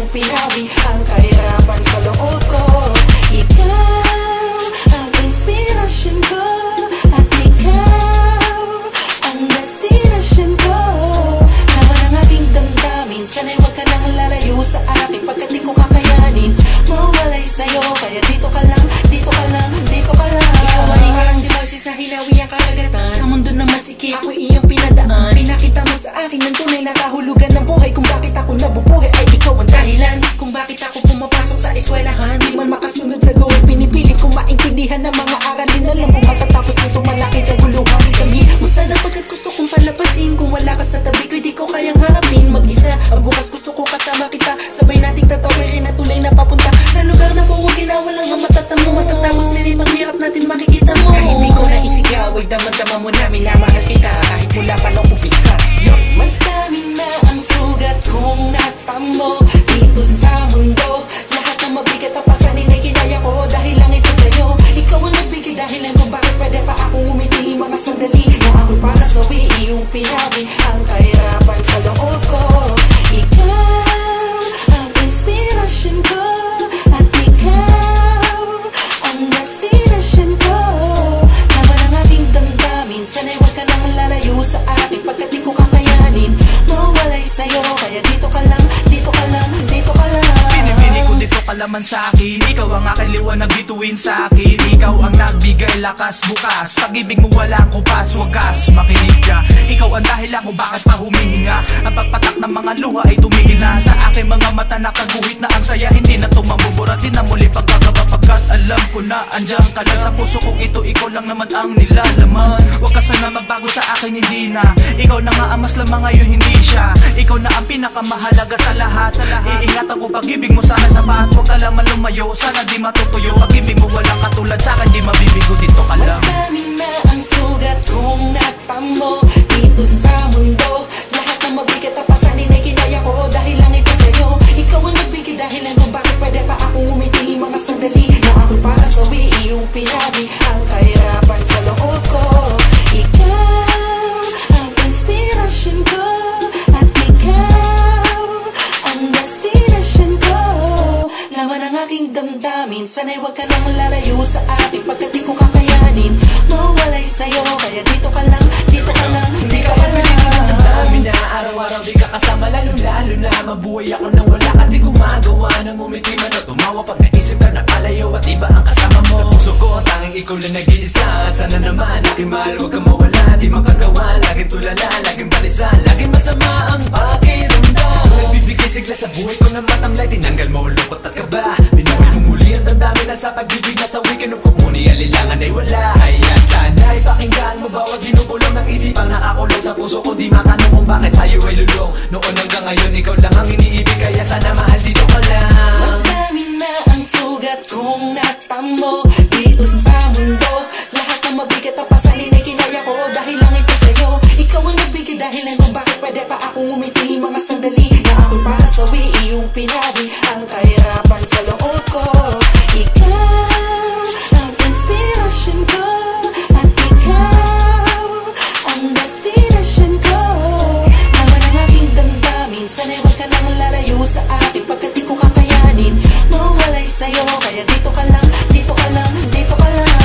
iyong pinawi ang kahirapan sa loob ko. Ikaw ang inspirasyon ko, at ikaw ang destinasyon ko. Laman ang aking damdamin, sana'y huwag ka nang lalayo sa akin, pagkat di ko kakayanin mawalay sa'yo. Kaya dito ka lang, dito ka lang, dito ka lang. Ikaw ay walang si Moises sa hinawi ang karagatan. Sa mundo na masikip, ako'y iyong pinadaan. Pinakita mo sa akin ng tunay na kahulugan ng buhay. Kung bakit ako nabubuhay ay ikaw ang dahilan. Kung bakit ako pumapasok sa eskwelahan, di man makasunod sa goal, pinipilit kong maintindihan ng mga aralin. Alam kung matatapos nito malaking kaguluhan. Damhin mo sana pagkat gusto kong palapasin. Kung wala ka sa tabi ko, di ko kayang harapin mag-isa. Ang bukas gusto ko kasama kita, sabay nating tatawirin ang tunay na papunta sa lugar na buwagin na walang ang matatamo. Matatapos din itong hirap natin makikita mo. Kahit di ko na isigaw ay damang-dama mo na minamahal kita, kahit mula pa nung umpisa. Madami na ang sugat kong natamo dito sa mundo. Lahat ng mabigat na pasanin ay kinaya ko dahil lang ito sa'yo. Ikaw ang nagbigay dahilan kung bakit pwede pa akong umiti. Mga sandali na ako'y para sa iyong pinawi ang kahirapan sa loob ko. Ikaw ang inspirasyon ko, at ikaw ang destinasyon ko. Laman ang aking damdamin, sana'y huwag ka nang lalayo sa akin, pagkat di ko kakayanin mawalay sa'yo. Kaya dito ka lang, dito ka lang, dito ka lang. Pinipili ko dito ka laman sa akin. Ikaw ang aking liwanag bituin sa akin. Ikaw ang nagbigay lakas bukas. Pag-ibig mo walang kupas, wagas makinig ka. Ikaw ang dahilan kung bakit pa humihinga. Ang pagpatak ng mga luha ay tumigil na. Sa aking mga mata nakaguhit na ang saya. Hindi na tumamuburatin na muli pagkagaba, pagkat alam ko na andyan ka lang. Sa puso kong ito, ikaw lang naman ang nilalaman. Huwag ka sana magbago sa akin, hindi na. Ikaw na nga ang mas lamang ngayon, hindi siya. Ikaw na ang pinakamahalaga sa lahat. Iingatan ko pag-ibig mo sana sapat. Huwag ka lang lumayo, sana di matutuyo. Pag-ibig mo walang katulad sa akin, di mabibigo, dito ka lang. Madami na ang sugat kong natamo dito sa mundo. Lahat ng mabigat na pasanin ay kinaya ko dahil lang ito sa'yo. Ikaw ang nagbigay dahilan kung bakit pwede pa akong umiti. Mga sandali na ako'y para sa iyong pinawi ang kahirapan sa loob ko. Ikaw ang inspirasyon ko, at ikaw ang destinasyon ko. Laman ang aking damdamin, sana'y huwag ka nang lalayo sa akin, pagkat di ko kakayanin mawalay sa'yo. Kaya dito ka lang, dito ka lang, dito ka lang. Dami na araw-araw di ka kasama, lalo-lalo na mabuhay ako nang wala ka. Di gumagawa ng umiti man o tumawa pag naisip ka nakalayo at iba ang kasama mo. Sa puso ko tanging ikaw lang nag-iisa, at sana naman aking mahal huwag kang mawala. Di makagawa, laging tulala, laging balisa, laging masama ang pakiramdam. Nagbibigay sigla sa buhay ko ng matamlay, tinanggal mo lungkot at kaba. Binuhay mo muli ang damdamin na sa pag-ibig na sa weekend ko muni alilangan ay wala. Kaya sana'y pakinggan mo bawat binubulong ng isipang nakakulong sa puso ko. Di matanong kung bakit sa'yo ay lulong. Noon hanggang ngayon ikaw lang ang iniibig, kaya sana mahal dito ka lang. Madami na ang sugat kong natamo dito sa mundo. Lahat ng mabigat na pasanin ay kinaya ko dahil lang ito sa'yo. Ikaw ang nagbigay dahilan kung bakit pwede pa akong umiti. Mga sandali na ako'y para sa iyong pinawi ang kahirapan sa loob ko. Ikaw ang inspirasyon ko, at ikaw ang destinasyon ko. Laman ang aking damdamin, sana'y huwag ka nang lalayo sa akin, pagkat di ko kakayanin mawalay sa'yo. Kaya dito ka lang, dito ka lang, dito ka lang.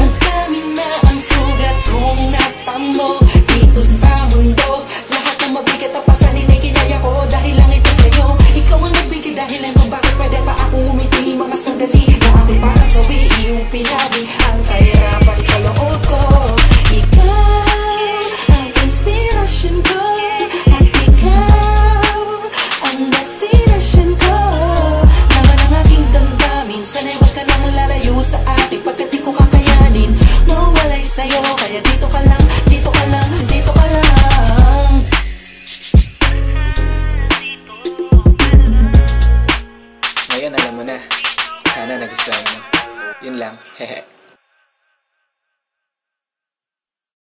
Madami na ang sugat kong natamo dito sa mundo. Lahat ng mabigat na pasanin ay kinaya ko dahil lang ito sa'yo. Ikaw ang nagbigay dahilan kung bakit pwede pa akong umiti. Mga sandali na ako'y para sa iyong pinawi ang kahirapan sa loob ko. Ikaw ang inspirasyon ko, at ikaw ang destinasyon ko. Laman ang aking damdamin, sana'y huwag ka nang lalayo sa akin, pagkat di ko kakayanin mawalay sa'yo. Kaya dito ka lang, dito ka lang, dito ka lang. Ngayon alam mo na. Sana nagustuhan mo. Yun lang. Hehe.